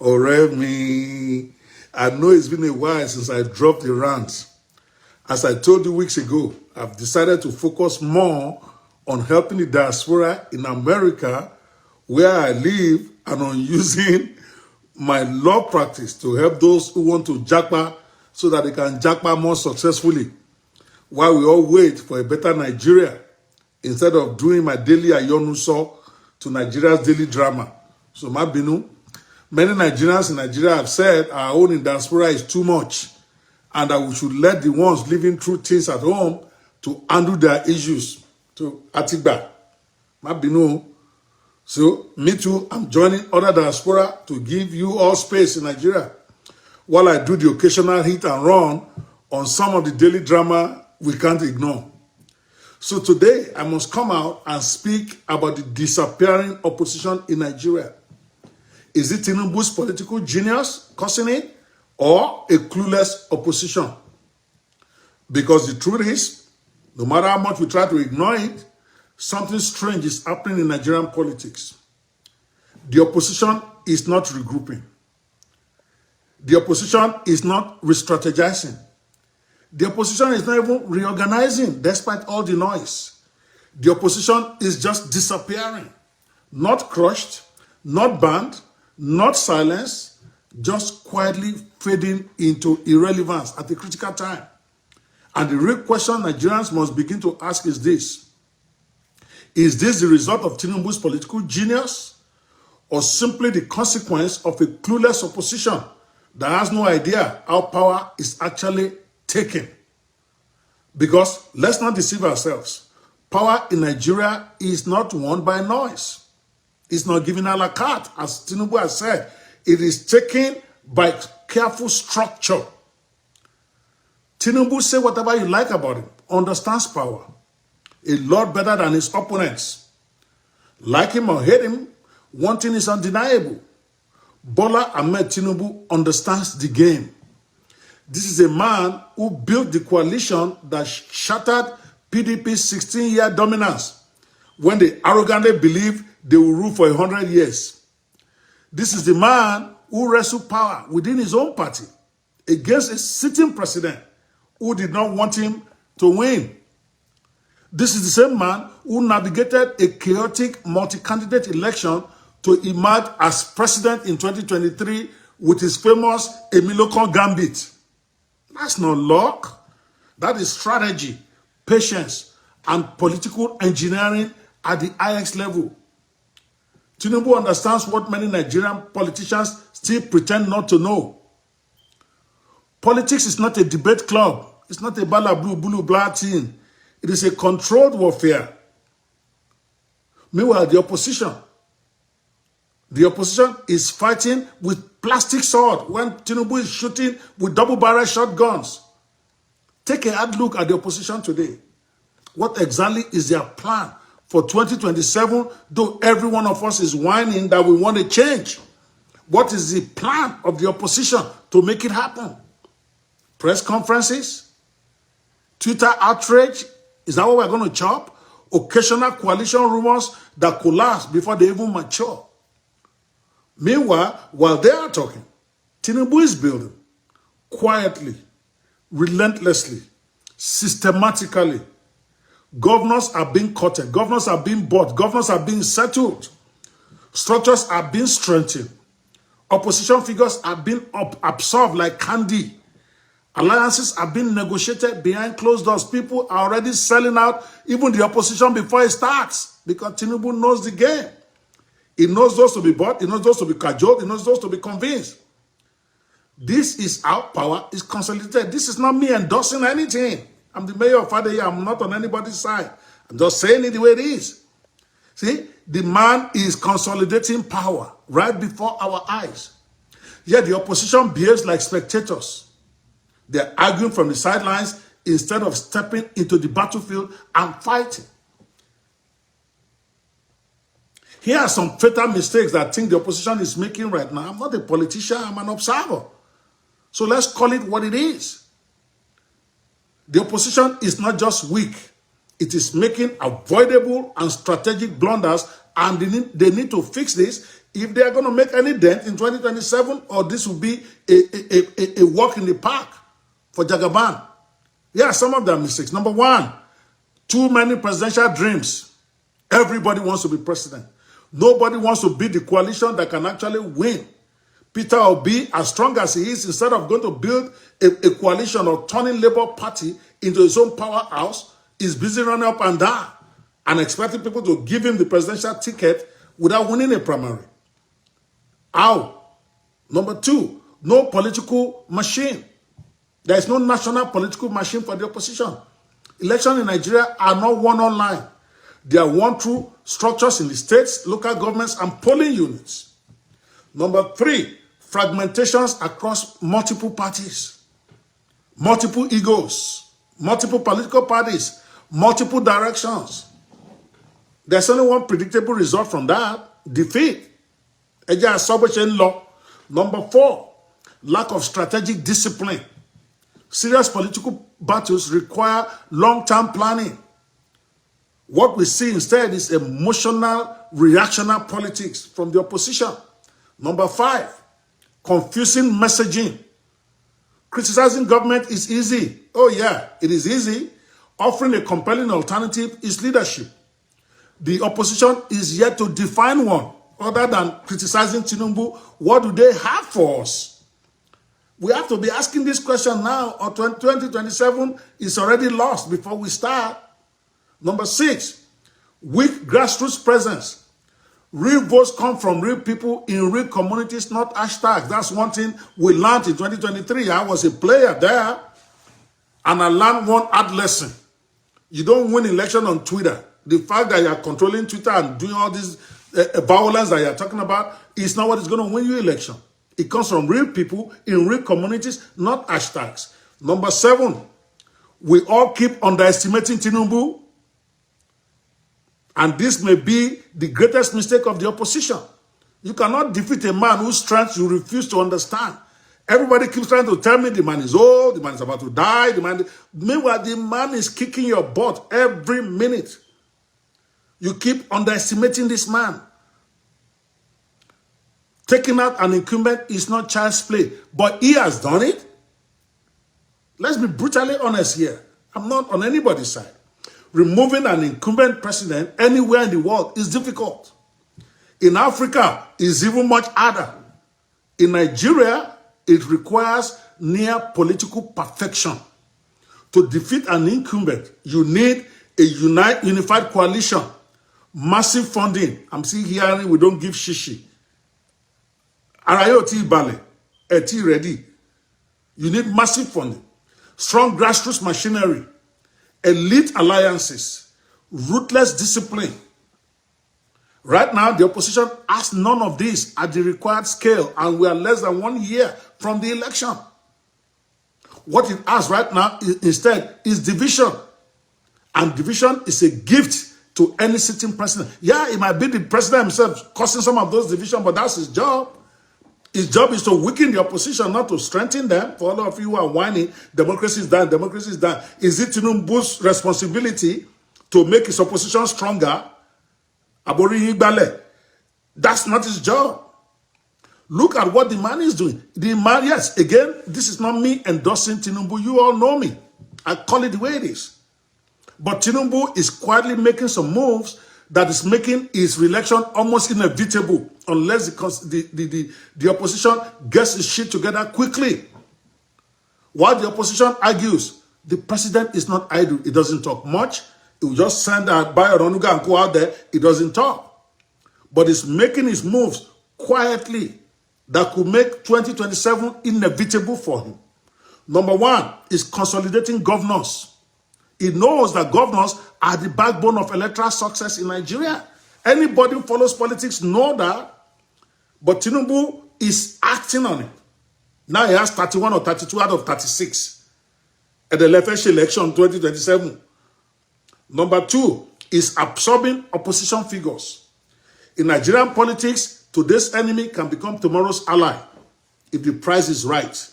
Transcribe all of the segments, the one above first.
Oremi, I know it's been a while since I dropped the rant. As I told you weeks ago, I've decided to focus more on helping the diaspora in America where I live and on using my law practice to help those who want to japa so that they can japa more successfully while we all wait for a better Nigeria instead of doing my daily ayonuso to Nigeria's daily drama. So, Mabinu, many Nigerians in Nigeria have said our own in diaspora is too much and that we should let the ones living through things at home to handle their issues. To Atiba, Mabinu. So, me too, I'm joining other diaspora to give you all space in Nigeria while I do the occasional hit and run on some of the daily drama we can't ignore. So today, I must come out and speak about the disappearing opposition in Nigeria. Is it Tinubu's political genius causing it or a clueless opposition? Because the truth is, no matter how much we try to ignore it, something strange is happening in Nigerian politics. The opposition is not regrouping. The opposition is not re-strategizing. The opposition is not even reorganizing despite all the noise. The opposition is just disappearing. Not crushed, not banned, not silenced, just quietly fading into irrelevance at a critical time. And the real question Nigerians must begin to ask is this. Is this the result of Tinubu's political genius or simply the consequence of a clueless opposition that has no idea how power is actually taken? Because let's not deceive ourselves. Power in Nigeria is not won by noise. It's not given a la carte, as Tinubu has said. It is taken by careful structure. Tinubu, say whatever you like about him, understands power a lot better than his opponents. Like him or hate him, one thing is undeniable. Bola Ahmed Tinubu understands the game. This is a man who built the coalition that shattered PDP's 16-year dominance when they arrogantly believed they will rule for 100 years. This is the man who wrestled power within his own party against a sitting president who did not want him to win. This is the same man who navigated a chaotic multi-candidate election to emerge as president in 2023 with his famous Emilokon Gambit. That's not luck. That is strategy, patience, and political engineering at the highest level. Tinubu understands what many Nigerian politicians still pretend not to know. Politics is not a debate club. It's not a bala blue, blue, black thing. It is a controlled warfare. Meanwhile, the opposition is fighting with plastic sword when Tinubu is shooting with double-barrel shotguns. Take a hard look at the opposition today. What exactly is their plan for 2027, though every one of us is whining that we want to change? What is the plan of the opposition to make it happen? Press conferences? Twitter outrage? Is that what we're going to chop? Occasional coalition rumors that collapse before they even mature. Meanwhile, while they are talking, Tinubu is building quietly, relentlessly, systematically. Governors are being cutted. Governors are being bought. Governors are being settled. Structures are being strengthened. Opposition figures are being absorbed like candy. Alliances are being negotiated behind closed doors. People are already selling out even the opposition before it starts because Tinubu knows the game. He knows those to be bought. He knows those to be cajoled. He knows those to be convinced. This is how power is consolidated. This is not me endorsing anything. I'm the mayor of Fadeya. I'm not on anybody's side. I'm just saying it the way it is. See, the man is consolidating power right before our eyes. Yet the opposition behaves like spectators. They're arguing from the sidelines instead of stepping into the battlefield and fighting. Here are some fatal mistakes that I think the opposition is making right now. I'm not a politician, I'm an observer. So let's call it what it is. The opposition is not just weak. It is making avoidable and strategic blunders, and they need to fix this if they are going to make any dent in 2027, or this will be a walk in the park for Jagaban. Yeah, some of their mistakes. Number one, too many presidential dreams. Everybody wants to be president. Nobody wants to be the coalition that can actually win. Peter Obi, as strong as he is, instead of going to build a coalition or turning Labour Party into his own powerhouse, is busy running up and down and expecting people to give him the presidential ticket without winning a primary. How? Number two, no political machine. There is no national political machine for the opposition. Elections in Nigeria are not won online. They are won through structures in the states, local governments, and polling units. Number three, fragmentations across multiple parties, multiple egos, multiple political parties, multiple directions. There's only one predictable result from that: defeat. Law. Number four, lack of strategic discipline. Serious political battles require long-term planning. What we see instead is emotional, reactionary politics from the opposition. Number five, confusing messaging. Criticizing government is easy. Oh yeah, it is easy. Offering a compelling alternative is leadership. The opposition is yet to define one. Other than criticizing Tinubu, what do they have for us? We have to be asking this question now, or 2027 is already lost before we start. Number six, weak grassroots presence. Real votes come from real people in real communities, not hashtags. That's one thing we learned in 2023. I was a player there, and I learned one hard lesson. You don't win election on Twitter. The fact that you are controlling Twitter and doing all this violence that you're talking about is not what is going to win you election. It comes from real people in real communities, not hashtags. Number seven, we all keep underestimating Tinubu. And this may be the greatest mistake of the opposition. You cannot defeat a man whose strength you refuse to understand. Everybody keeps trying to tell me the man is old, the man is about to die, meanwhile, the man is kicking your butt every minute. You keep underestimating this man. Taking out an incumbent is not child's play, but he has done it. Let's be brutally honest here. I'm not on anybody's side. Removing an incumbent president anywhere in the world is difficult. In Africa, it's even much harder. In Nigeria, it requires near political perfection. To defeat an incumbent, you need a unified coalition, massive funding. I'm seeing here we don't give shishi. Arayoti Bale, eti ready. You need massive funding, strong grassroots machinery, elite alliances, ruthless discipline. Right now, the opposition has none of this at the required scale, and we are less than 1 year from the election. What it has right now instead is division. And division is a gift to any sitting president. Yeah, it might be the president himself causing some of those divisions, but that's his job. His job is to weaken the opposition, not to strengthen them. For all of you who are whining, democracy is done, democracy is done. Is it Tinubu's responsibility to make his opposition stronger? Abori Igbale. That's not his job. Look at what the man is doing. The man, yes, again, this is not me endorsing Tinubu. You all know me. I call it the way it is. But Tinubu is quietly making some moves that is making his re-election almost inevitable unless the opposition gets his shit together quickly. While the opposition argues, the president is not idle. He doesn't talk much. He will just send Bayo Onanuga and go out there. He doesn't talk. But he's making his moves quietly that could make 2027 inevitable for him. Number one is consolidating governors. He knows that governors are the backbone of electoral success in Nigeria. Anybody who follows politics know that. But Tinubu is acting on it. Now he has 31 or 32 out of 36 at the leftist election 2027. Number two is absorbing opposition figures. In Nigerian politics, today's enemy can become tomorrow's ally if the price is right.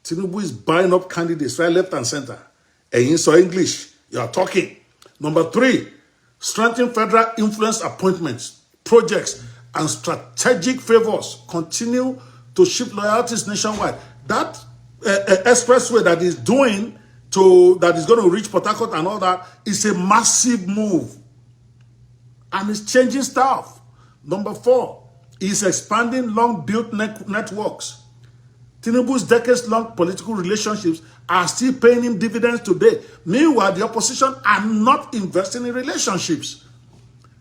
Tinubu is buying up candidates right, left, and center. And in so English, you are talking. Number three, strengthen federal influence appointments, projects, and strategic favors continue to shift loyalties nationwide. That expressway that is doing that is going to reach Port Harcourt and all that is a massive move. And it's changing stuff. Number 4, is expanding long-built networks. Tinubu's decades-long political relationships are still paying him dividends today. Meanwhile, the opposition are not investing in relationships.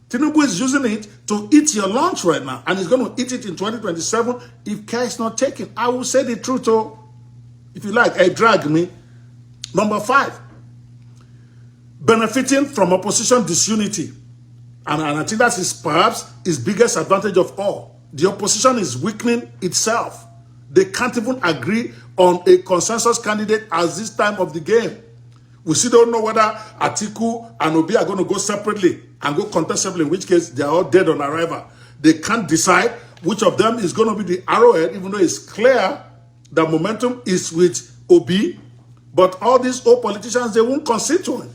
Tinubu is using it to eat your lunch right now, and he's going to eat it in 2027 if care is not taken. I will say the truth, oh, if you like, drag me. Number 5, benefiting from opposition disunity. And I think that is perhaps his biggest advantage of all. The opposition is weakening itself. They can't even agree on a consensus candidate at this time of the game. We still don't know whether Atiku and Obi are going to go separately and go contest separately, in which case they are all dead on arrival. They can't decide which of them is going to be the arrowhead, even though it's clear that momentum is with Obi. But all these old politicians, they won't concede to him.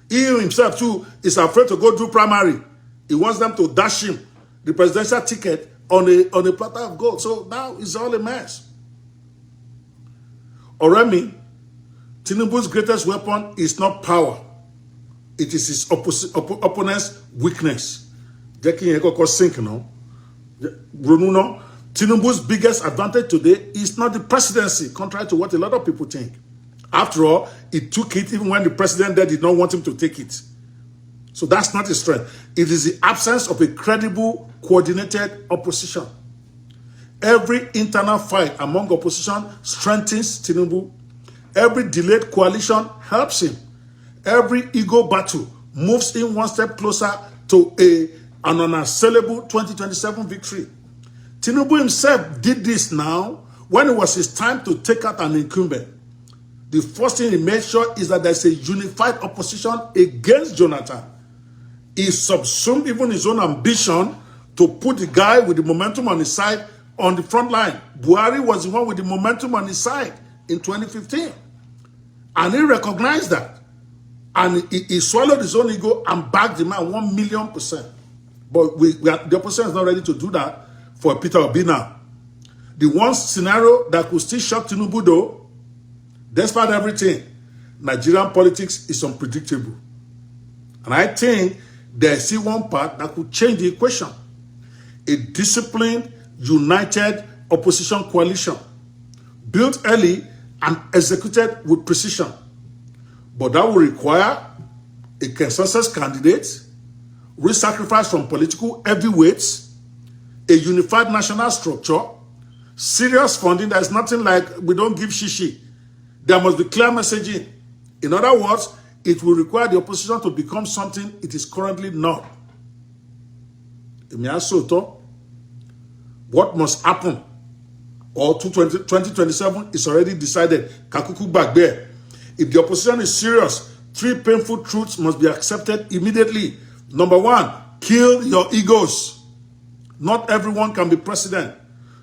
He himself, too, is afraid to go do primary. He wants them to dash him the presidential ticket on a platter of gold. So now it's all a mess. Oremi, Tinubu's greatest weapon is not power. It is his opponent's weakness. Tinubu's biggest advantage today is not the presidency, contrary to what a lot of people think. After all, he took it even when the president there did not want him to take it. So that's not his strength. It is the absence of a credible, coordinated opposition. Every internal fight among opposition strengthens Tinubu. Every delayed coalition helps him. Every ego battle moves him one step closer to an unassailable 2027 victory. Tinubu himself did this now when it was his time to take out an incumbent. The first thing he made sure is that there's a unified opposition against Jonathan. He subsumed even his own ambition to put the guy with the momentum on his side on the front line. Buhari was the one with the momentum on his side in 2015. And he recognized that. And he swallowed his own ego and backed the man 1,000,000%. But the opposition is not ready to do that for Peter Obi now. The one scenario that could still shock Tinubu though, despite everything, Nigerian politics is unpredictable. And I think there's still one part that could change the equation. A disciplined, united opposition coalition, built early and executed with precision. But that will require a consensus candidate, real sacrifice from political heavyweights, a unified national structure, serious funding. There's nothing like we don't give shishi. There must be clear messaging. In other words, it will require the opposition to become something it is currently not. What must happen? Or 2027 is already decided. Kakuku Bagbe. If the opposition is serious, 3 painful truths must be accepted immediately. Number 1, kill your egos. Not everyone can be president.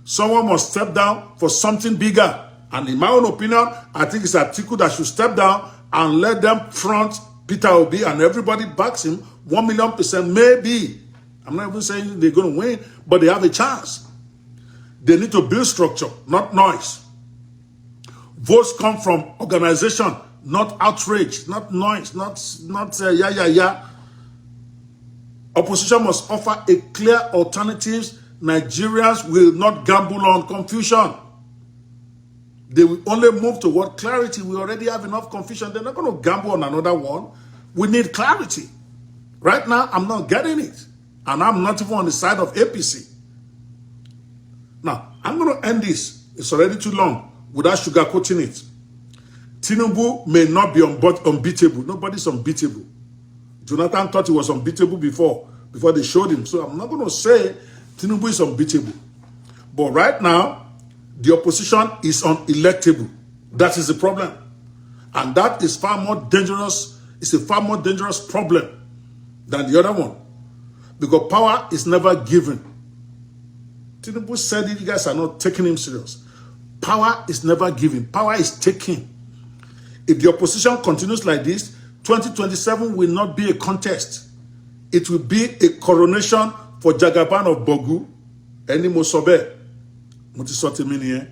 Someone must step down for something bigger. And in my own opinion, I think it's Atiku that should step down and let them front Peter Obi, and everybody backs him 1,000,000%. Maybe. I'm not even saying they're going to win, but they have a chance. They need to build structure, not noise. Votes come from organization, not outrage, not noise, not yeah. Opposition must offer a clear alternatives. Nigerians will not gamble on confusion. They will only move toward clarity. We already have enough confusion. They're not going to gamble on another one. We need clarity. Right now, I'm not getting it. And I'm not even on the side of APC. Now, I'm going to end this. It's already too long without sugarcoating it. Tinubu may not be unbeatable. Nobody's unbeatable. Jonathan thought he was unbeatable before they showed him. So I'm not going to say Tinubu is unbeatable. But right now, the opposition is unelectable. That is the problem. And that is far more dangerous. It's a far more dangerous problem than the other one. Because power is never given. Tinubu said it, you guys are not taking him serious. Power is never given. Power is taken. If the opposition continues like this, 2027 will not be a contest. It will be a coronation for Jagaban of Bogu. Ẹni mo sọ bẹ́ẹ̀, mo ti sọ tèmi nìyẹn.